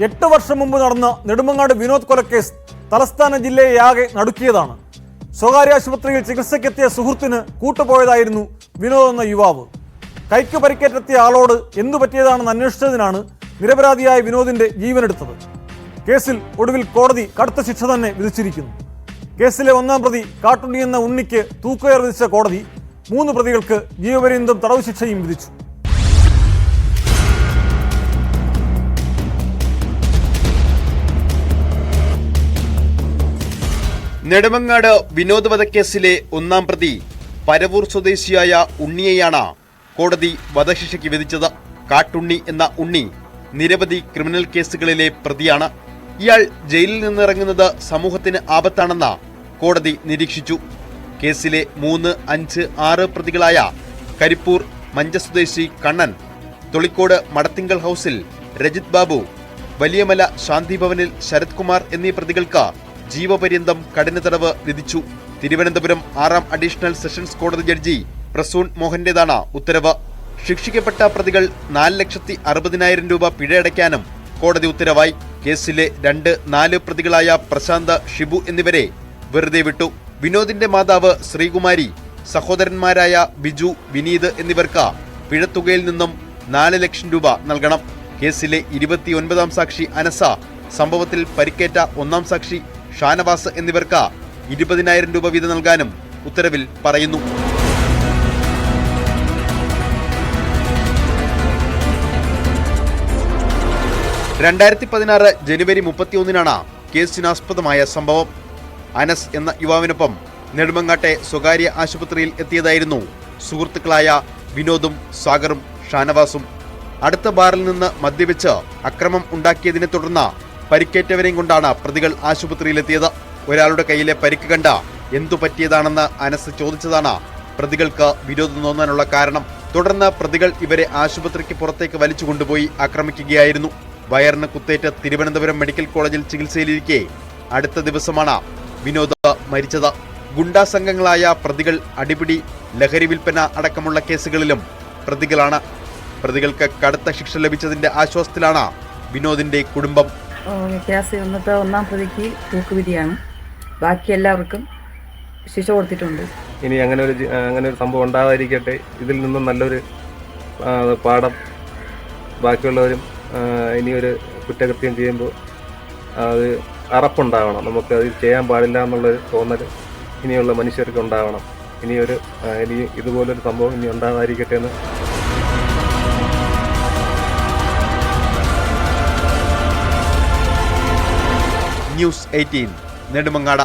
8 വർഷം മുമ്പ് നടന്ന നെടുമങ്ങാട് വിനോദ് കൊലക്കേസ് തലസ്ഥാന ജില്ലയെയാകെ നടുക്കിയതാണ്. സ്വകാര്യ ആശുപത്രിയിൽ ചികിത്സയ്ക്കെത്തിയ സുഹൃത്തിന് കൂട്ടുപോയതായിരുന്നു വിനോദ് എന്ന യുവാവ്. കൈക്ക് പരിക്കേറ്റെത്തിയ ആളോട് എന്തു പറ്റിയതാണെന്ന് അന്വേഷിച്ചതിനാണ് നിരപരാധിയായ വിനോദിന്റെ ജീവനെടുത്തത്. കേസിൽ ഒടുവിൽ കോടതി കടുത്ത ശിക്ഷ തന്നെ വിധിച്ചിരിക്കുന്നു. കേസിലെ 1-ാം പ്രതി കാട്ടുണ്ണി എന്ന ഉണ്ണിക്ക് തൂക്കുകയർ വിധിച്ച കോടതി 3 പ്രതികൾക്ക് ജീവപര്യന്തം തടവ് ശിക്ഷയും വിധിച്ചു. നെടുമങ്ങാട് വിനോദ് വധക്കേസിലെ 1-ാം പ്രതി പരവൂർ സ്വദേശിയായ ഉണ്ണിയെയാണ് കോടതി വധശിക്ഷയ്ക്ക് വിധിച്ചത്. കാട്ടുണ്ണി എന്ന ഉണ്ണി നിരവധി ക്രിമിനൽ കേസുകളിലെ പ്രതിയാണ്. ഇയാൾ ജയിലിൽ നിന്നിറങ്ങുന്നത് സമൂഹത്തിന് ആപത്താണെന്ന് കോടതി നിരീക്ഷിച്ചു. കേസിലെ 3, 5, 6 പ്രതികളായ കരിപ്പൂർ മഞ്ച സ്വദേശി കണ്ണൻ, തൊളിക്കോട് മടത്തിങ്കൽ ഹൌസിൽ രജിത് ബാബു, വലിയമല ശാന്തിഭവനിൽ ശരത് കുമാർ എന്നീ പ്രതികൾക്ക് ജീവപര്യന്തം കഠിന തടവ് വിധിച്ചു. തിരുവനന്തപുരം 6-ാം അഡീഷണൽ സെഷൻസ് കോടതി ജഡ്ജി പ്രസൂൺ മോഹന്റേതാണ് ഉത്തരവ്. ശിക്ഷിക്കപ്പെട്ട പ്രതികൾ 4,60,000 രൂപ പിഴയടയ്ക്കാനും കോടതി ഉത്തരവായി. കേസിലെ 2, 4 പ്രതികളായ പ്രശാന്ത്, ഷിബു എന്നിവരെ വെറുതെ വിട്ടു. വിനോദിന്റെ മാതാവ് ശ്രീകുമാരി, സഹോദരന്മാരായ ബിജു, വിനീത് എന്നിവർക്ക് പിഴത്തുകയിൽ നിന്നും 4 ലക്ഷം രൂപ നൽകണം. കേസിലെ 29-ാം സാക്ഷി അനസ, സംഭവത്തിൽ പരിക്കേറ്റ 1-ാം സാക്ഷി ഷാനവാസ് എന്നിവർക്ക് 20,000 രൂപ വീതം നൽകാനും ഉത്തരവിൽ പറയുന്നു. ജനുവരി 31-നാണ് കേസിനാസ്പദമായ സംഭവം. അനസ് എന്ന യുവാവിനൊപ്പം നെടുമങ്ങാട്ടെ സ്വകാര്യ ആശുപത്രിയിൽ എത്തിയതായിരുന്നു സുഹൃത്തുക്കളായ വിനോദും സാഗറും ഷാനവാസും. അടുത്ത ബാറിൽ നിന്ന് മദ്യപിച്ച് അക്രമം ഉണ്ടാക്കിയതിനെ തുടർന്ന് പരിക്കേറ്റവരെയും കൊണ്ടാണ് പ്രതികൾ ആശുപത്രിയിലെത്തിയത്. ഒരാളുടെ കയ്യിലെ പരിക്ക് കണ്ട എന്തു പറ്റിയതാണെന്ന് അനസ് ചോദിച്ചതാണ് പ്രതികൾക്ക് വിരോധം തോന്നാനുള്ള കാരണം. തുടർന്ന് പ്രതികൾ ഇവരെ ആശുപത്രിക്ക് പുറത്തേക്ക് വലിച്ചു കൊണ്ടുപോയി ആക്രമിക്കുകയായിരുന്നു. വയറിന് കുത്തേറ്റ് തിരുവനന്തപുരം മെഡിക്കൽ കോളേജിൽ ചികിത്സയിലിരിക്കെ അടുത്ത ദിവസമാണ് വിനോദ് മരിച്ചത്. ഗുണ്ടാ സംഘങ്ങളായ പ്രതികൾ അടിപിടി, ലഹരി വിൽപ്പന അടക്കമുള്ള കേസുകളിലും പ്രതികളാണ്. പ്രതികൾക്ക് കടുത്ത ശിക്ഷ ലഭിച്ചതിന്റെ ആശ്വാസത്തിലാണ് വിനോദിന്റെ കുടുംബം. കേസ് വന്നിട്ട് 1-ാം പ്രതിക്ക് തൂക്കുവിധിയാണ്. ബാക്കി എല്ലാവർക്കും ശിക്ഷ കൊടുത്തിട്ടുണ്ട്. ഇനി അങ്ങനെ ഒരു സംഭവം ഉണ്ടാവാതിരിക്കട്ടെ. ഇതിൽ നിന്നും നല്ലൊരു പാഠം ബാക്കിയുള്ളവരും ഇനിയൊരു കുറ്റകൃത്യം ചെയ്യുമ്പോൾ അത് അറപ്പുണ്ടാവണം. നമുക്ക് അത് ചെയ്യാൻ പാടില്ല എന്നുള്ളൊരു തോന്നൽ ഇനിയുള്ള മനുഷ്യർക്ക് ഉണ്ടാവണം. ഇനി ഇതുപോലൊരു സംഭവം ഇനി ഉണ്ടാവാതിരിക്കട്ടെ എന്ന്. ന്യൂസ് 18 നെടുമങ്ങാട്.